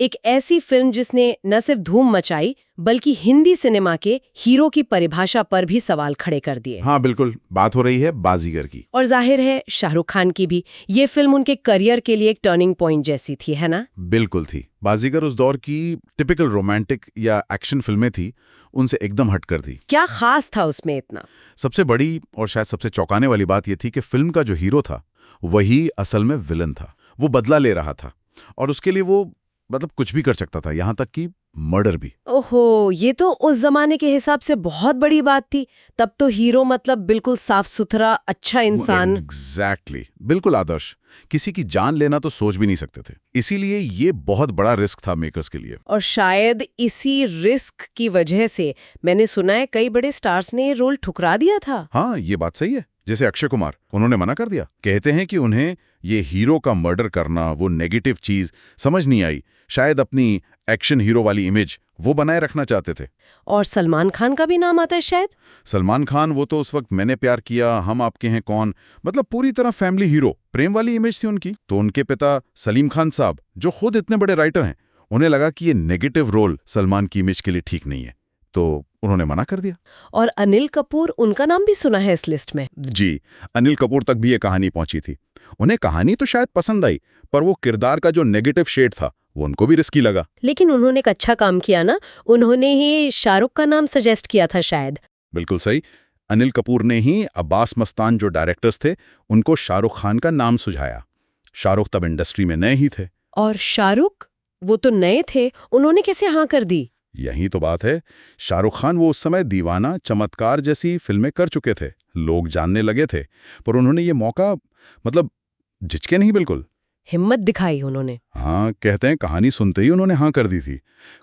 एक ऐसी फिल्म जिसने न सिर्फ धूम मचाई बल्कि हिंदी सिनेमा के हीरो की परिभाषा पर भी सवाल खड़े कर दिए। हाँ बिल्कुल, बात हो रही है बाजीगर की। और जाहिर है शाहरुख खान की भी। ये फिल्म उनके करियर के लिए एक टर्निंग पॉइंट जैसी थी, है ना? बिल्कुल थी। बाजीगर उस दौर की टिपिकल रोमांटिक या एक्शन फिल्में थी, उनसे एकदम हटकर थी। क्या खास था उसमें इतना? सबसे बड़ी और शायद सबसे चौंकाने वाली बात यह थी कि फिल्म का जो हीरो था वही असल में विलन था। वो बदला ले रहा था और उसके लिए वो कुछ भी कर सकता था, यहां तक कि मर्डर भी। ओहो, ये तो उस जमाने के हिसाब से बहुत बड़ी बात थी। तब तो हीरो मतलब बिल्कुल साफ सुथरा अच्छा इंसान। एग्जैक्टली, बिल्कुल आदर्श। किसी की जान लेना तो सोच भी नहीं सकते थे। इसीलिए ये बहुत बड़ा रिस्क था मेकर्स के लिए। और शायद इसी रिस्क की वजह से मैंने सुना है कई बड़े स्टार्स ने ये रोल ठुकरा दिया था। हाँ, ये बात सही है। जैसे अक्षय कुमार, उन्होंने मना कर दिया। कहते हैं कि उन्हें ये हीरो का मर्डर करना, वो नेगेटिव चीज समझ नहीं आई। शायद अपनी एक्शन हीरो वाली इमेज वो बनाए रखना चाहते थे। और सलमान खान का भी नाम आता है शायद। सलमान खान, वो तो उस वक्त मैंने प्यार किया, हम आपके हैं कौन, पूरी तरह फैमिली हीरो, प्रेम वाली इमेज थी उनकी। तो उनके पिता सलीम खान साहब, जो खुद इतने बड़े राइटर हैं, उन्हें लगा कि ये नेगेटिव रोल सलमान की इमेज के लिए ठीक नहीं है, तो उन्होंने मना कर दिया। और अनिल कपूर, उनका नाम भी सुना है इस लिस्ट में। जी, अनिल कपूर तक भी ये कहानी पहुंची थी। उन्हें कहानी तो शायद पसंद आई, पर वो किरदार का जो नेगेटिव शेड था वो उनको भी रिस्की लगा। लेकिन उन्होंने एक अच्छा काम किया ना, उन्होंने ही शाहरुख का नाम सजेस्ट किया था शायद। बिल्कुल सही। अनिल कपूर ने ही अब्बास मस्तान जो डायरेक्टर्स थे, उनको शाहरुख खान का नाम सुझाया। शाहरुख तब इंडस्ट्री में नए ही थे। और शाहरुख, वो तो नए थे, उन्होंने कैसे हाँ कर दी? यही तो बात है। शाहरुख खान वो उस समय दीवाना, चमत्कार जैसी फिल्में कर चुके थे, लोग जानने लगे थे, पर उन्होंने ये मौका झिझके नहीं, बिल्कुल हिम्मत दिखाई उन्होंने। हाँ, कहते हैं कहानी सुनते ही उन्होंने हाँ कर दी थी।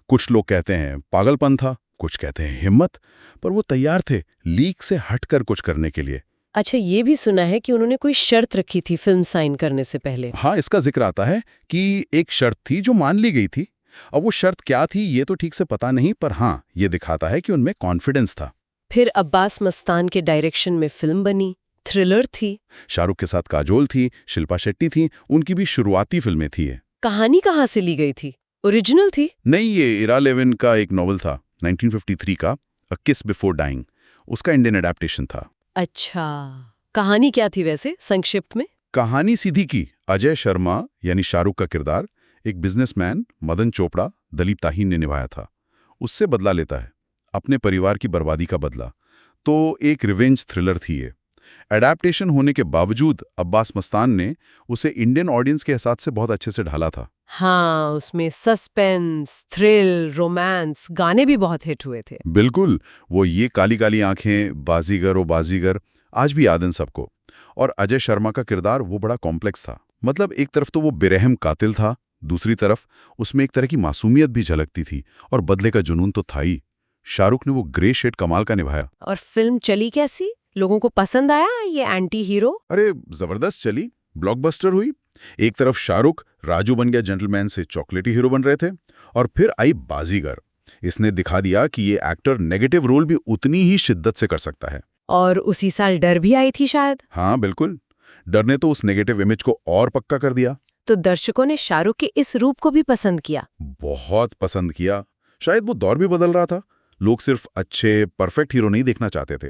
कुछ लोग कहते हैं पागलपन था, कुछ कहते हैं हिम्मत, पर वो तैयार थे लीक से हटकर कुछ करने के लिए। अच्छा, ये भी सुना है कि उन्होंने कोई शर्त रखी थी फिल्म साइन करने से पहले। हाँ, इसका जिक्र आता है कि एक शर्त थी जो मान ली गई थी। अब वो शर्त क्या थी ये तो ठीक से पता नहीं, पर हाँ, ये दिखाता है कि उनमें कॉन्फिडेंस था। फिर अब्बास मस्तान के डायरेक्शन में फिल्म बनी, थ्रिलर थी। शाहरुख के साथ काजोल थी, शिल्पा शेट्टी थी, उनकी भी शुरुआती फिल्में थी। कहानी कहाँ से ली गई थी? ओरिजिनल थी? नहीं, ये इरा लेविन का एक नॉवल था 1953 का, अ किस बिफोर डाइंग। उसका इंडियन एडेप्टेशन था। अच्छा, कहानी क्या थी वैसे संक्षिप्त में? कहानी सीधी की, अजय शर्मा यानी शाहरुख का किरदार एक बिजनेसमैन मदन चोपड़ा, दलीप ताहीन ने निभाया था। उससे बदला लेता है, अपने परिवार की बर्बादी का बदला। तो एक रिवेंज थ्रिलर थी ये। एडेप्टेशन होने के बावजूद अब्बास मस्तान ने उसे इंडियन ऑडियंस के हिसाब से बहुत अच्छे से ढाला था। हाँ, उसमें सस्पेंस, थ्रिल, रोमांस, गाने भी बहुत हिट हुए थे। बिल्कुल, वो ये काली काली आंखें, बाजीगर ओ बाजीगर, आज भी याद हैं सबको। और अजय शर्मा का किरदार वो बड़ा कॉम्प्लेक्स था। एक तरफ तो वो बेरहम कातिल था, दूसरी तरफ उसमें एक तरह की मासूमियत भी झलकती थी, और बदले का जुनून तो था ही। शाहरुख ने वो ग्रे शेड कमाल का निभाया। और फिल्म चली कैसी? लोगों को पसंद आया ये एंटी हीरो? अरे जबरदस्त चली, ब्लॉकबस्टर हुई। एक तरफ शाहरुख राजू बन गया जेंटलमैन से चॉकलेटी हीरो बन रहे थे, और फिर आई बाजीगर। इसने दिखा दिया कि ये एक्टर नेगेटिव रोल भी उतनी ही शिद्दत से कर सकता है। और उसी साल डर भी आई थी शायद। हाँ बिल्कुल, डर ने तो उस नेगेटिव इमेज को और पक्का कर दिया। तो दर्शकों ने शाहरुख के इस रूप को भी पसंद किया। बहुत पसंद किया। शायद वो दौर भी बदल रहा था। लोग सिर्फ अच्छे परफेक्ट हीरो नहीं देखना चाहते थे,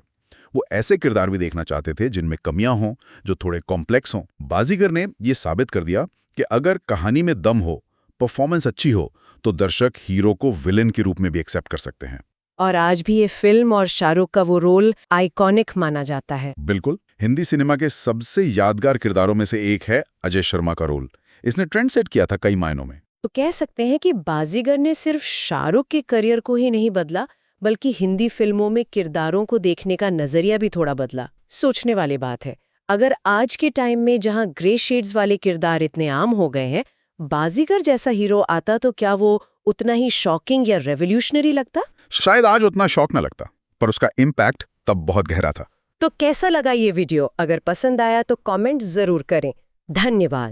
वो ऐसे किरदार भी देखना चाहते थे जिनमें कमियां हों, जो थोड़े कॉम्प्लेक्स हों। बाजीगर ने ये साबित कर दिया कि अगर कहानी में दम हो, परफॉर्मेंस अच्छी हो, तो दर्शक हीरो को विलेन के रूप में भी एक्सेप्ट कर सकते हैं। और आज भी ये फिल्म और शाहरुख का वो रोल आइकॉनिक माना जाता है। बिल्कुल, हिंदी सिनेमा के सबसे यादगार किरदारों में से एक है अजय शर्मा का रोल। इसने ट्रेंड सेट किया था कई मायनों में। तो कह सकते हैं कि बाजीगर ने सिर्फ शाहरुख के करियर को ही नहीं बदला, बल्कि हिंदी फिल्मों में किरदारों को देखने का नजरिया भी थोड़ा बदला। सोचने वाली बात है। अगर आज के टाइम में जहां ग्रे शेड्स वाले किरदार इतने आम हो गए हैं, बाजीगर जैसा हीरो आता तो क्या वो उतना ही शॉकिंग या रेवोल्यूशनरी लगता? शायद आज उतना शौक न लगता, पर उसका इम्पैक्ट तब बहुत गहरा था। तो कैसा लगा ये वीडियो? अगर पसंद आया तो कमेंट जरूर करें। धन्यवाद।